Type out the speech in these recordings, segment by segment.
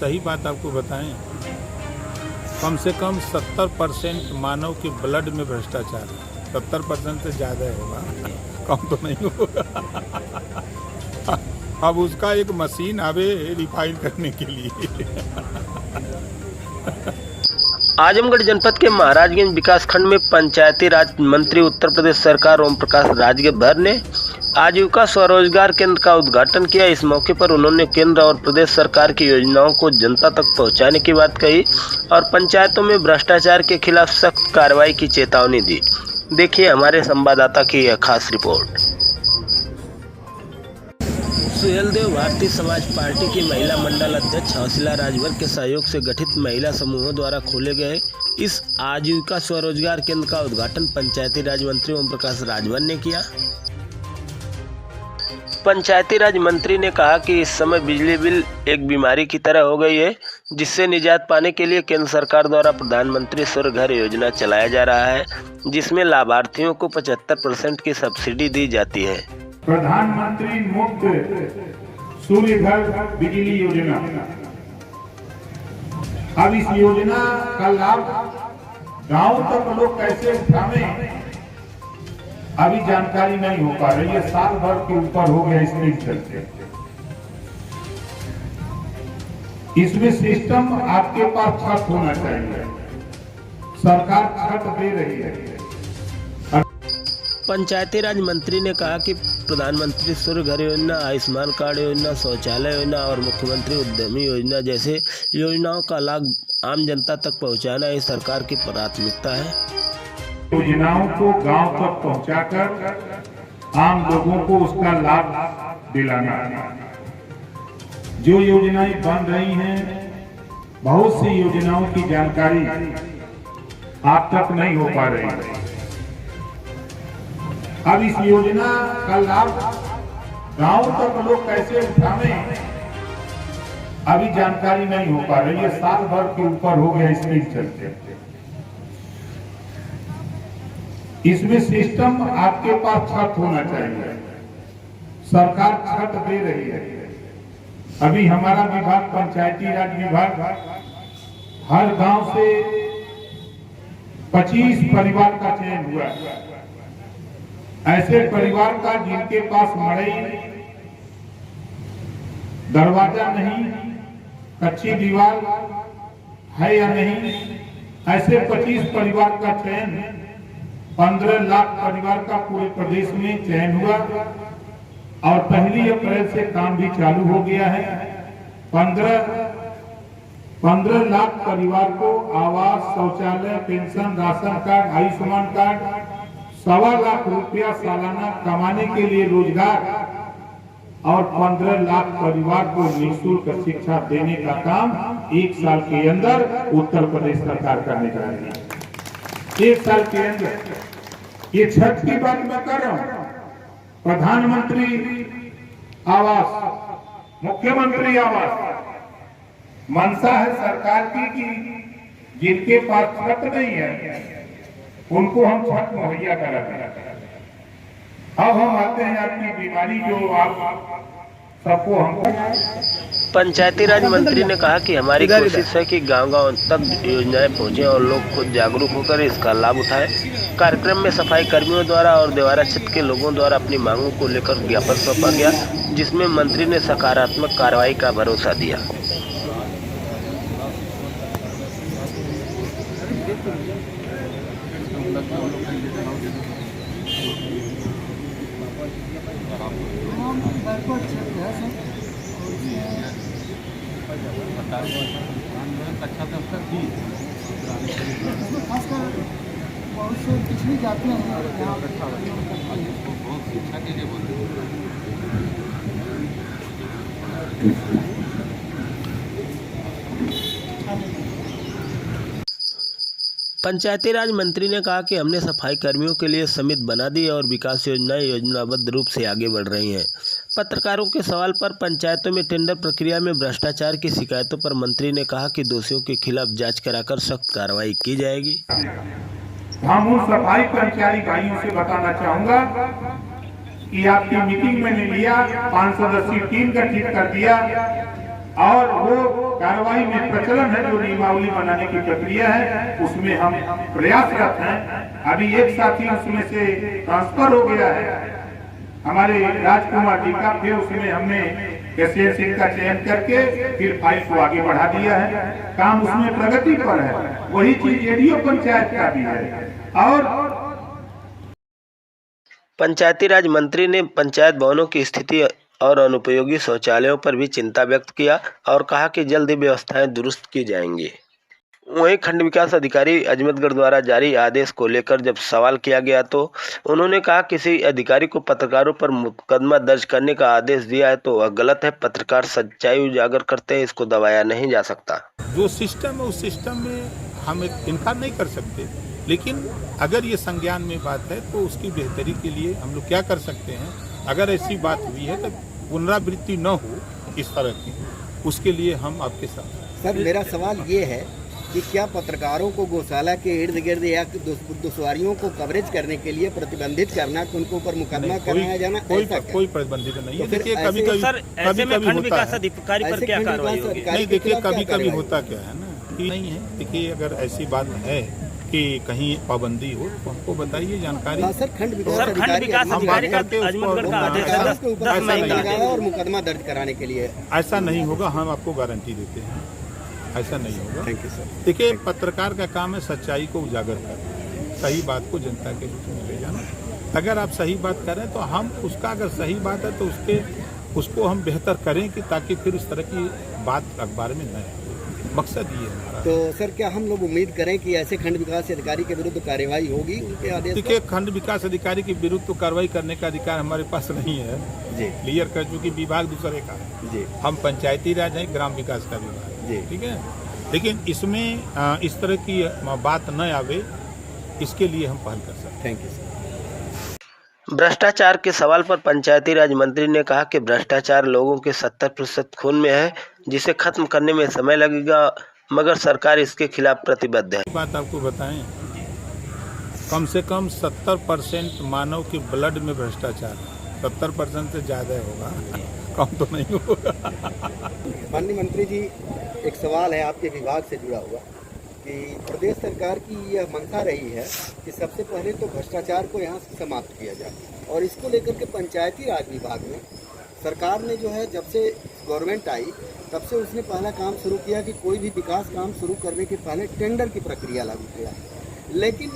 सही बात आपको बताएं, कम से कम 70% मानव के ब्लड में भ्रष्टाचार है। 70% से ज़्यादा होगा, कम तो नहीं होगा। अब उसका एक मशीन आवे रिफाइन करने के लिए। आजमगढ़ जनपद के महाराजगंज विकासखंड में पंचायती राज मंत्री उत्तर प्रदेश सरकार ओम प्रकाश राजभर ने आजीविका स्वरोजगार केंद्र का उद्घाटन किया। इस मौके पर उन्होंने केंद्र और प्रदेश सरकार की योजनाओं को जनता तक पहुंचाने की बात कही और पंचायतों में भ्रष्टाचार के खिलाफ सख्त कार्रवाई की चेतावनी दी। देखिए हमारे संवाददाता की यह खास रिपोर्ट। सुहेलदेव भारतीय समाज पार्टी की महिला मंडल अध्यक्ष हौसला राजभर के सहयोग से गठित महिला समूहों द्वारा खोले गए इस आजीविका स्वरोजगार केंद्र का उद्घाटन पंचायती राज मंत्री ओम प्रकाश राजभर ने किया। पंचायती राज मंत्री ने कहा कि इस समय बिजली बिल एक बीमारी की तरह हो गई है, जिससे निजात पाने के लिए केंद्र सरकार द्वारा प्रधानमंत्री सूर्य घर योजना चलाया जा रहा है, जिसमें लाभार्थियों को 75% की सब्सिडी दी जाती है। प्रधानमंत्री मुफ्त सूर्य घर बिजली योजना, अब इस योजना का लाभ गांव तक लोग कैसे उठावें, अभी जानकारी नहीं हो पा रही है। साल भर के ऊपर हो गया इसके चलते। इसमें सिस्टम आपके पास छत होना चाहिए, सरकार छत दे रही है। पंचायती राज मंत्री ने कहा कि प्रधानमंत्री सूर्य घर योजना, आयुष्मान कार्ड योजना, शौचालय योजना और मुख्यमंत्री उद्यमी योजना जैसे योजनाओं का लाभ आम जनता तक पहुंचाना इस सरकार की प्राथमिकता है। योजनाओं को गांव तक पहुंचाकर आम लोगों को उसका लाभ दिलाना। जो योजनाएं बन रही हैं, बहुत सी योजनाओं की जानकारी आप तक नहीं हो पा रही है। अब इस योजना का लाभ गांव तक लोग कैसे उठावें, अभी जानकारी नहीं हो पा रही है। साल भर के ऊपर हो गया इसके चलते। इसमें सिस्टम आपके पास छत होना चाहिए, सरकार छत दे रही है। अभी हमारा विभाग पंचायती राज विभाग हर गांव से 25 परिवार का चयन हुआ है। ऐसे परिवार का जिनके पास मड़ई, दरवाजा नहीं, कच्ची दीवार है या नहीं, ऐसे 25 परिवार का चयन 15 लाख परिवार का पूरे प्रदेश में चयन हुआ और 1 अप्रैल से काम भी चालू हो गया है। 15 लाख परिवार को आवास, शौचालय, pension, ration card, Ayushman card, 1.25 lakh रुपया सालाना कमाने के लिए रोजगार और 15 लाख परिवार को निःशुल्क शिक्षा देने का काम 1 साल के अंदर उत्तर प्रदेश सरकार करने जा रही है। 1 साल के अंदर। ये छत की बात मैं कर रहा हूं। प्रधानमंत्री आवास, मुख्यमंत्री आवास, मंशा है सरकार की कि जिनके पास छत नहीं है उनको हम छत मुहैया कराते हैं। अब हम आते हैं आपकी बीमारी जो आप सबको हमको। पंचायती राज मंत्री ने कहा कि हमारी कोशिश है कि गांव-गांव तक योजनाएं पहुंचे और लोग खुद जागरूक होकर इसका लाभ उठाएं। कार्यक्रम में सफाई कर्मियों द्वारा और देवारा क्षेत्र के लोगों द्वारा अपनी मांगों को लेकर ज्ञापन सौंपा गया, जिसमें मंत्री ने सकारात्मक कार्रवाई का भरोसा दिया। बहुत से पिछड़ी जाते हैं यहाँ बहुत शिक्षा के लिए बोलते हैं। पंचायती राज मंत्री ने कहा कि हमने सफाई कर्मियों के लिए समिति बना दी और विकास योजनाएं योजनाबद्ध रूप से आगे बढ़ रही हैं। पत्रकारों के सवाल पर पंचायतों में टेंडर प्रक्रिया में भ्रष्टाचार की शिकायतों पर मंत्री ने कहा कि दोषियों के खिलाफ जांच कराकर सख्त कार्रवाई की जाएगी। हम उन सफाई कर्मचारी भाइयों से बताना चाहूंगा कि आपकी मीटिंग में लिया, 5 सदस्यीय टीम गठित कर दिया और वो कार्रवाई में प्रचलन है, जो नियमावली बनाने की प्रक्रिया है, उसमें हम प्रयासरत हैं। अभी एक साथी उसमें से ट्रांसफर हो गया है, हमारे राजकुमार जी का, फिर उसमें हमने एसएन सिंह का चयन करके फिर फाइल को आगे बढ़ा दिया है। काम उसमें प्रगति पर है। वही चीज एडीओ पंचायत का भी है। और पंचायती राज मंत्री ने पंचायत भवनों की स्थिति और अनुपयोगी शौचालयों पर भी चिंता व्यक्त किया और कहा कि जल्द ही व्यवस्थाएं दुरुस्त की जाएंगी। वहीं खंड विकास अधिकारी अजमतगढ़ द्वारा जारी आदेश को लेकर जब सवाल किया गया तो उन्होंने कहा किसी अधिकारी को पत्रकारों पर मुकदमा दर्ज करने का आदेश दिया है तो वह गलत है। पत्रकार सच्चाई उजागर करते हैं, इसको दबाया नहीं जा सकता। जो सिस्टम है उस सिस्टम में हम इनकार नहीं कर सकते, लेकिन अगर ये संज्ञान में बात है तो उसकी बेहतरी के लिए हम लोग क्या कर सकते हैं। अगर ऐसी बात हुई है तो पुनरावृत्ति न हो इस तरह की, उसके लिए हम आपके साथ। सर, मेरा सवाल ये है कि क्या पत्रकारों को गौशाला के इर्द गिर्द या दुश्वारियों को कवरेज करने के लिए प्रतिबंधित करना, उनके ऊपर मुकदमा कराया जाना, कोई प्रतिबंधित नहीं है। देखिए कभी कभी नहीं, देखिए कभी कभी होता क्या है ना कि नहीं है। देखिए अगर ऐसी बात है कि कहीं पाबंदी हो तो हमको बताइए, जानकारी। सर, खंड विकास अधिकारी और मुकदमा दर्ज कराने के लिए ऐसा नहीं होगा, हम आपको गारंटी देते हैं, ऐसा नहीं होगा। Thank you sir. देखिए पत्रकार का काम है सच्चाई को उजागर करना, सही बात को जनता के बीच में ले जाना। अगर आप सही बात करें तो हम उसका, अगर सही बात है तो उसको हम बेहतर करें कि ताकि फिर उस तरह की बात अखबार में न आए। मकसद ये है हमारा। तो सर, क्या हम लोग उम्मीद करें कि ऐसे खंड विकास अधिकारी के विरुद्ध कार्यवाही होगी उनके आदेश? देखिए खंड विकास अधिकारी के विरुद्ध तो कार्रवाई करने का अधिकार हमारे पास नहीं है जी, क्लियर कर चुकी, विभाग दूसरे का है जी। हम पंचायती राज है, ग्राम विकास का विभाग जी, ठीक है। लेकिन इसमें इस तरह की बात न आवे, इसके लिए हम पहल कर सकते हैं। Thank you sir. भ्रष्टाचार के सवाल पर पंचायती राज मंत्री ने कहा कि भ्रष्टाचार लोगों के 70% खून में है, जिसे खत्म करने में समय लगेगा, मगर सरकार इसके खिलाफ प्रतिबद्ध है। बात आपको बताएं, कम से कम 70% मानव के ब्लड में भ्रष्टाचार है। 70% से ज़्यादा होगा, कम तो नहीं होगा। माननीय मंत्री जी, एक सवाल है आपके विभाग से जुड़ा हुआ कि प्रदेश सरकार की यह मंशा रही है कि सबसे पहले तो भ्रष्टाचार को यहाँ से समाप्त किया जाए, और इसको लेकर के पंचायती राज विभाग में सरकार ने जो है, जब से गवर्नमेंट आई तब से उसने पहला काम शुरू किया कि कोई भी विकास काम शुरू करने के पहले टेंडर की प्रक्रिया लागू किया। लेकिन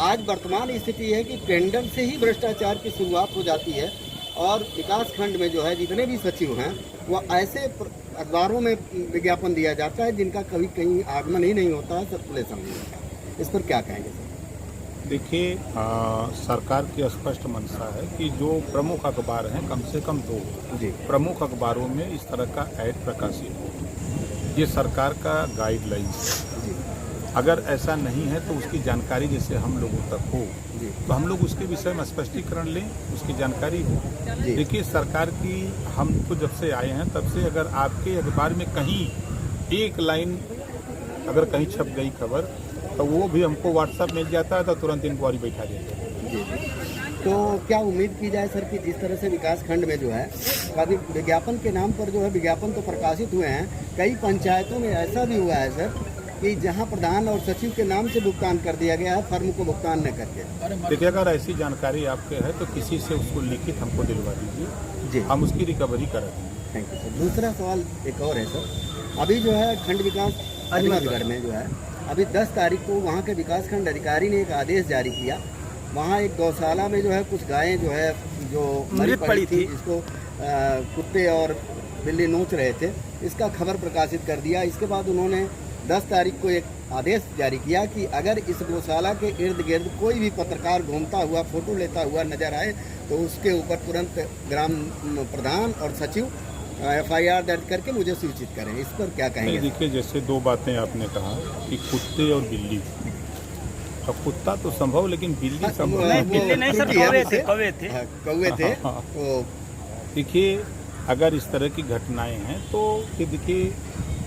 आज वर्तमान स्थिति है कि टेंडर से ही भ्रष्टाचार की शुरुआत हो जाती है, और विकास खंड में जो है जितने भी सचिव हैं वह ऐसे अखबारों में विज्ञापन दिया जाता है जिनका कभी कहीं आगमन ही नहीं होता है, सर्कुलेशन नहीं होता है। इस पर क्या कहेंगे सर? देखिए सरकार की स्पष्ट मंशा है कि जो प्रमुख अखबार हैं, कम से कम 2 जी, प्रमुख अखबारों में इस तरह का ऐड प्रकाशित हो। ये सरकार का गाइडलाइंस है। जी, अगर ऐसा नहीं है तो उसकी जानकारी जैसे हम लोगों तक हो, जी, तो हम लोग उसके विषय में स्पष्टीकरण लें, उसकी जानकारी हो। जी। देखिए सरकार की, हम तो जब से आए हैं तब से अगर आपके अखबार में कहीं एक लाइन अगर कहीं छप गई खबर तो वो भी हमको व्हाट्सएप मिल जाता है, तो तुरंत इंक्वायरी बैठा देते हैं। जी। तो क्या उम्मीद की जाए सर कि जिस तरह से विकास खंड में जो है काफ़ी विज्ञापन के नाम पर जो है विज्ञापन तो प्रकाशित हुए हैं, कई पंचायतों में ऐसा भी हुआ है सर कि जहां प्रधान और सचिव के नाम से भुगतान कर दिया गया है, फर्म को भुगतान न करके। देखिए अगर ऐसी जानकारी आपके है तो किसी से उसको लिखित हमको दिलवा दीजिए जी, हम उसकी रिकवरी करा देंगे। Thank you sir. दूसरा सवाल एक और है सर, अभी जो है खंड विकास अजमतगढ़ में जो है अभी 10 तारीख को वहाँ के विकास खंड अधिकारी ने एक आदेश जारी किया। वहाँ एक गौशाला में जो है कुछ गायें जो है जो मरी पड़ी थी, इसको कुत्ते और बिल्ली नोच रहे थे, इसका खबर प्रकाशित कर दिया। इसके बाद उन्होंने 10 तारीख को एक आदेश जारी किया कि अगर इस गौशाला के इर्द गिर्द कोई भी पत्रकार घूमता हुआ फोटो लेता हुआ नजर आए तो उसके ऊपर तुरंत ग्राम प्रधान और सचिव FIR दर्ज करके मुझे सूचित करें। इस पर क्या कहेंगे? देखिए जैसे 2 बातें आपने कहा कि कुत्ते और बिल्ली, अब कुत्ता तो संभव लेकिन बिल्ली संभव नहीं, बिल्ली नहीं सर, कौवे थे। हाँ। तो देखिए अगर इस तरह की घटनाएं हैं तो फिर देखिए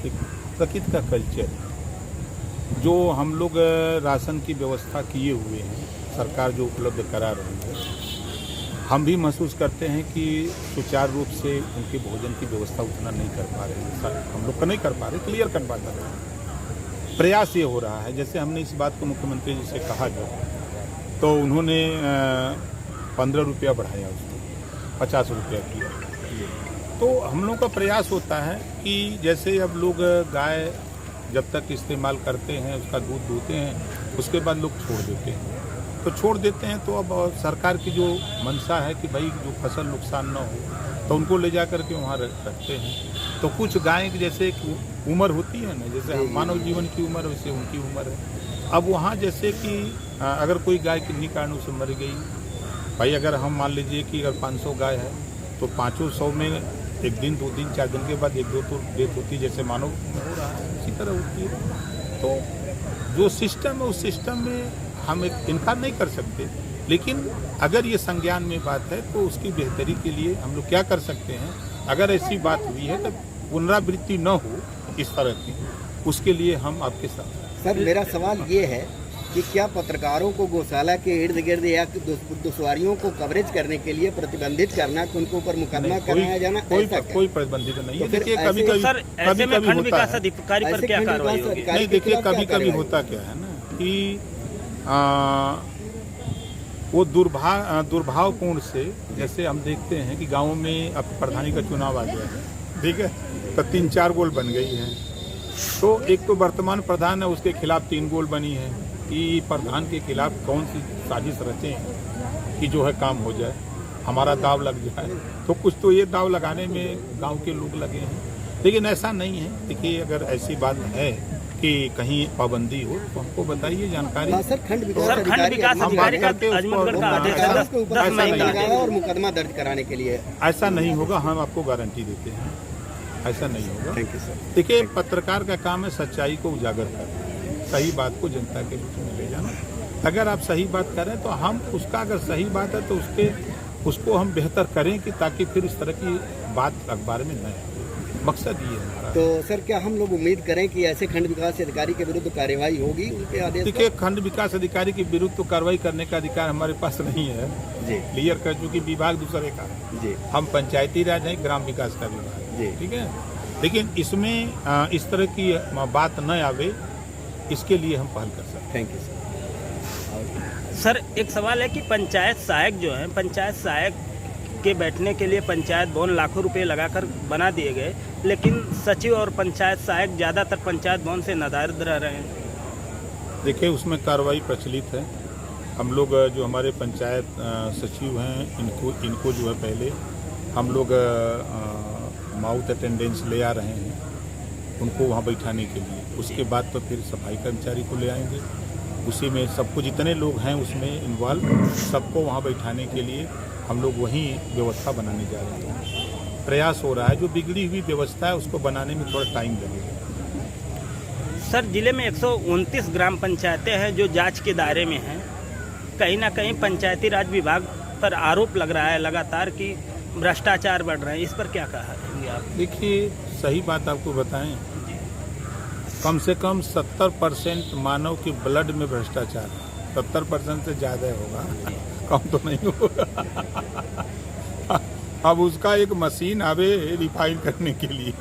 एक प्रकृति का कल्चर है, जो हम लोग राशन की व्यवस्था किए हुए हैं, सरकार जो उपलब्ध करा रही है, हम भी महसूस करते हैं कि सुचारू रूप से उनके भोजन की व्यवस्था उतना नहीं कर पा रहे हैं, हम लोग का नहीं कर पा रहे, क्लियर कर बात कर रहे हैं। प्रयास ये हो रहा है, जैसे हमने इस बात को मुख्यमंत्री जी से कहा जो, तो उन्होंने 15 रुपया बढ़ाया, उसको 50 रुपया किया। तो हम लोग का प्रयास होता है कि जैसे अब लोग गाय जब तक इस्तेमाल करते हैं, उसका दूध दूहते हैं, उसके बाद लोग छोड़ देते हैं, तो छोड़ देते हैं। तो अब सरकार की जो मंशा है कि भाई जो फसल नुकसान न हो, तो उनको ले जा करके वहाँ रखते हैं। तो कुछ गाय जैसे एक उम्र होती है ना, जैसे मानव जीवन की उम्र वैसे उनकी उम्र है। अब वहाँ जैसे कि अगर कोई गाय किन्हीं कारणों से मर गई, भाई अगर हम मान लीजिए कि अगर 500 गाय है तो 500 में 1 दिन 2 दिन 4 दिन के बाद 1-2 तो डेथ होती है, जैसे मानव में हो रहा है इसी तरह होती है। तो जो सिस्टम है उस सिस्टम में हम एक इनकार नहीं कर सकते, लेकिन अगर ये संज्ञान में बात है तो उसकी बेहतरी के लिए हम लोग क्या कर सकते हैं। अगर ऐसी बात हुई है तो पुनरावृत्ति न हो इस तरह की, उसके लिए हम आपके साथ। सर मेरा सवाल ये है कि क्या पत्रकारों को गौशाला के इर्द गिर्द या दुश्वारियों को कवरेज करने के लिए प्रतिबंधित करना, उनके ऊपर मुकदमा कराया जाना, कोई प्रतिबंधित नहीं है। देखिए कभी तो कभी सर ऐसे में खंड विकास अधिकारी पर क्या कार्रवाई होगी? नहीं, देखिए कभी कभी होता क्या है ना कि वो दुर्भावपूर्ण से, जैसे हम देखते हैं कि गाँव में अब प्रधानी का चुनाव आ गया है, ठीक है, तो 3-4 गोल बन गई हैं। तो एक तो वर्तमान प्रधान है, उसके खिलाफ 3 गोल बनी है कि प्रधान के खिलाफ कौन सी साजिश रचें कि जो है काम हो जाए, हमारा दाव लग जाए। तो कुछ तो ये दाव लगाने में गांव के लोग लगे हैं, लेकिन ऐसा नहीं है। देखिए अगर ऐसी बात है कि कहीं पाबंदी हो तो हमको बताइए, जानकारी। सर खंड विकास हम बात करते हैं और मुकदमा दर्ज कराने के लिए ऐसा नहीं होगा, हम आपको गारंटी देते हैं, ऐसा नहीं होगा। Thank you sir. देखिए पत्रकार का काम है सच्चाई को उजागर करना, सही बात को जनता के बीच में ले जाना। अगर आप सही बात करें तो हम उसका, अगर सही बात है तो उसको हम बेहतर करें कि ताकि फिर इस तरह की बात अखबार में न आए। मकसद ये है हमारा। तो सर क्या हम लोग उम्मीद करें कि ऐसे खंड विकास अधिकारी के विरुद्ध कार्रवाई होगी उनके आदेश? देखिए खंड विकास अधिकारी के विरुद्ध तो कार्रवाई करने का अधिकार हमारे पास नहीं है जी, क्लियर कर चुकी, विभाग दूसरे का है जी, हम पंचायती राज है, ग्राम विकास का विभाग जी, ठीक है। लेकिन इसमें इस तरह की बात न आवे, इसके लिए हम पहल कर सकते हैं। Thank you sir. सर एक सवाल है कि पंचायत सहायक जो है, पंचायत सहायक के बैठने के लिए पंचायत भवन लाखों रुपए लगाकर बना दिए गए, लेकिन सचिव और पंचायत सहायक ज़्यादातर पंचायत भवन से नादारद रह रहे हैं। देखिए उसमें कार्रवाई प्रचलित है। हम लोग जो हमारे पंचायत सचिव हैं इनको जो है पहले हम लोग माउथ अटेंडेंस ले आ रहे हैं उनको वहाँ बैठाने के लिए, उसके बाद तो फिर सफाई कर्मचारी को ले आएंगे, उसी में सबको जितने लोग हैं उसमें इन्वॉल्व सबको वहाँ बैठाने के लिए हम लोग वहीं व्यवस्था बनाने जा रहे हैं। प्रयास हो रहा है, जो बिगड़ी हुई व्यवस्था है उसको बनाने में थोड़ा टाइम लगेगा। सर जिले में 129 ग्राम पंचायतें हैं जो जांच के दायरे में हैं। कहीं ना कहीं पंचायती राज विभाग पर आरोप लग रहा है लगातार कि भ्रष्टाचार बढ़ रहे हैं, इस पर क्या कहेंगे आप? देखिए सही बात आपको बताएं, कम से कम 70% मानव के ब्लड में भ्रष्टाचार है, 70% से ज़्यादा होगा, कम तो नहीं होगा। अब उसका एक मशीन आवे रिफाइन करने के लिए।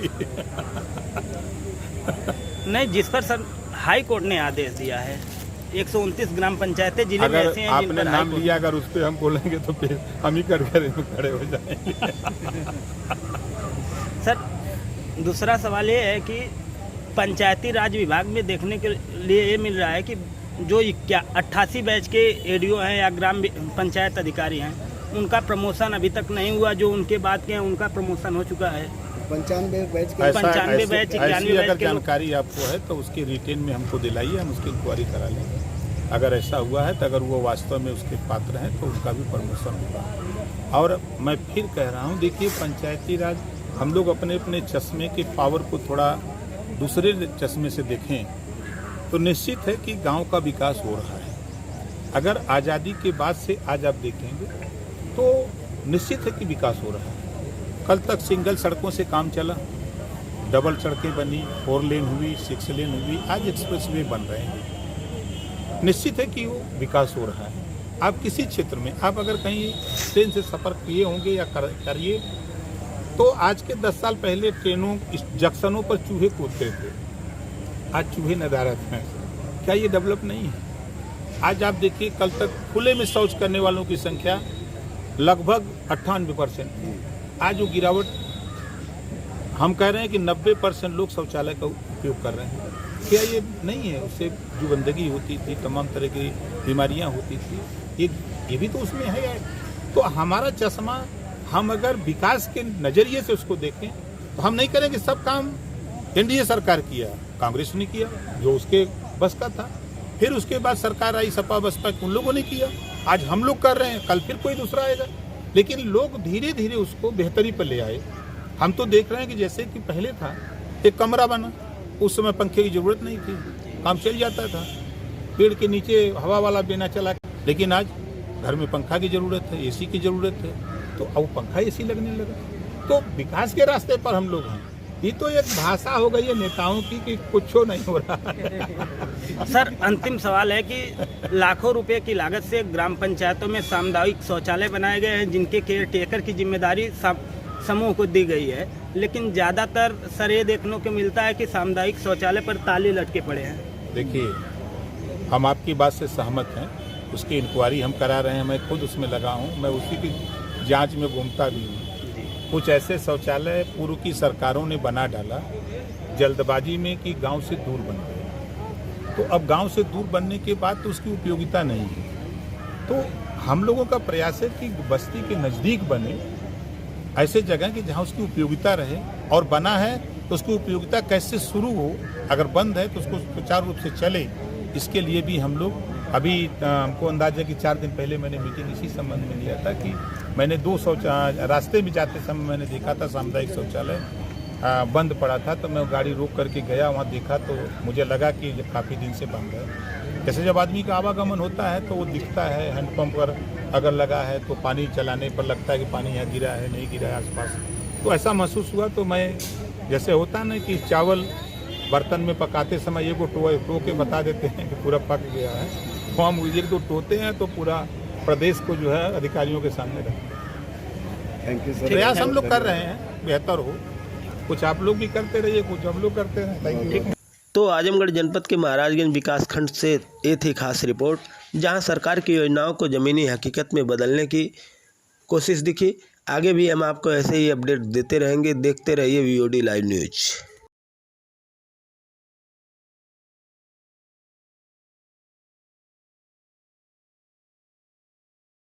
नहीं, जिस पर सर हाई कोर्ट ने आदेश दिया है 129 ग्राम पंचायतें जिले में ऐसे हैं आपने नाम लिया, अगर उस पर हम बोलेंगे तो फिर हम ही कर खड़े हो जाएंगे। सर दूसरा सवाल ये है कि पंचायती राज विभाग में देखने के लिए ये मिल रहा है कि जो 88 बैच के एडीओ हैं या ग्राम पंचायत अधिकारी हैं उनका प्रमोशन अभी तक नहीं हुआ, जो उनके बाद के हैं उनका प्रमोशन हो चुका है। 95 बैच के ऐसी अगर जानकारी आपको है तो उसके रिटेन में हमको दिलाइए, हम उसकी इंक्वायरी करा लेंगे। अगर ऐसा हुआ है तो अगर वो वास्तव में उसके पात्र हैं तो उनका भी प्रमोशन होगा। और मैं फिर कह रहा हूँ, देखिए पंचायती राज हम लोग अपने अपने चश्मे के पावर को थोड़ा दूसरे चश्मे से देखें तो निश्चित है कि गांव का विकास हो रहा है। अगर आज़ादी के बाद से आज आप देखेंगे तो निश्चित है कि विकास हो रहा है। कल तक सिंगल सड़कों से काम चला, डबल सड़कें बनी, 4 लेन हुई, 6 लेन हुई, आज एक्सप्रेसवे बन रहे हैं। निश्चित है कि वो विकास हो रहा है। आप किसी क्षेत्र में आप अगर कहीं ट्रेन से सफ़र किए होंगे या करिए, तो आज के 10 साल पहले ट्रेनों जंक्शनों पर चूहे कूदते थे, आज चूहे नदारत हैं। क्या ये डेवलप नहीं है? आज आप देखिए, कल तक खुले में शौच करने वालों की संख्या लगभग 98% थी। आज वो गिरावट, हम कह रहे हैं कि 90% लोग शौचालय का उपयोग कर रहे हैं। क्या ये नहीं है? उससे जो गंदगी होती थी, तमाम तरह की बीमारियां होती थी, ये भी तो उसमें है। तो हमारा चश्मा, हम अगर विकास के नज़रिए से उसको देखें तो हम नहीं करेंगे सब काम एनडीए सरकार किया, कांग्रेस ने किया जो उसके बस का था, फिर उसके बाद सरकार आई सपा बसपा, उन लोगों ने किया, आज हम लोग कर रहे हैं, कल फिर कोई दूसरा आएगा। लेकिन लोग धीरे धीरे उसको बेहतरी पर ले आए। हम तो देख रहे हैं कि जैसे कि पहले था एक कमरा बना, उस समय पंखे की ज़रूरत नहीं थी, काम चल जाता था, पेड़ के नीचे हवा वाला बेना चला। लेकिन आज घर में पंखा की ज़रूरत है, एसी की ज़रूरत है, तो अब पंखा एसी लगने लगा। तो विकास के रास्ते पर हम लोग हैं। ये तो एक भाषा हो गई है नेताओं की कि कुछ नहीं हो रहा। सर, अंतिम सवाल है कि लाखों रुपए की लागत से ग्राम पंचायतों में सामुदायिक शौचालय बनाए गए हैं, जिनके केयर टेकर की जिम्मेदारी समूह को दी गई है, लेकिन ज़्यादातर सर ये देखने को मिलता है कि सामुदायिक शौचालय पर ताले लटके पड़े हैं। देखिए, हम आपकी बात से सहमत हैं, उसकी इंक्वायरी हम करा रहे हैं, मैं खुद उसमें लगा हूँ, मैं उसी की जांच में घूमता भी हूँ। कुछ ऐसे शौचालय पूर्व की सरकारों ने बना डाला जल्दबाजी में कि गांव से दूर बन गए, तो अब गांव से दूर बनने के बाद तो उसकी उपयोगिता नहीं है। तो हम लोगों का प्रयास है कि बस्ती के नज़दीक बने ऐसे जगह कि जहां उसकी उपयोगिता रहे, और बना है तो उसकी उपयोगिता कैसे शुरू हो, अगर बंद है तो उसको सुचारू रूप से चले। इसके लिए भी हम लोग अभी हमको अंदाजा है कि 4 दिन पहले मैंने मीटिंग इसी संबंध में लिया था कि मैंने 2 रास्ते में जाते समय मैंने देखा था सामुदायिक शौचालय बंद पड़ा था, तो मैं गाड़ी रोक करके गया, वहाँ देखा तो मुझे लगा कि काफ़ी दिन से बंद है। जैसे जब आदमी का आवागमन होता है तो वो दिखता है, हैंडपम्प पर अगर लगा है तो पानी चलाने पर लगता है कि पानी यहाँ गिरा है, नहीं गिरा है आसपास, तो ऐसा महसूस हुआ। तो मैं, जैसे होता है ना कि चावल बर्तन में पकाते समय एक टो के बता देते हैं कि पूरा पक गया है, तो हम 1-2 टोते हैं तो पूरा प्रदेश को जो है अधिकारियों के सामने रखते हैं। Thank you sir. प्रयास हम लोग कर रहे हैं बेहतर हो, कुछ आप लोग भी करते रहिए, कुछ हम लोग करते हैं। Thank you. तो आजमगढ़ जनपद के महाराजगंज विकासखंड से ये थी खास रिपोर्ट, जहां सरकार की योजनाओं को ज़मीनी हकीकत में बदलने की कोशिश दिखी। आगे भी हम आपको ऐसे ही अपडेट देते रहेंगे। देखते रहिए VOD लाइव न्यूज़।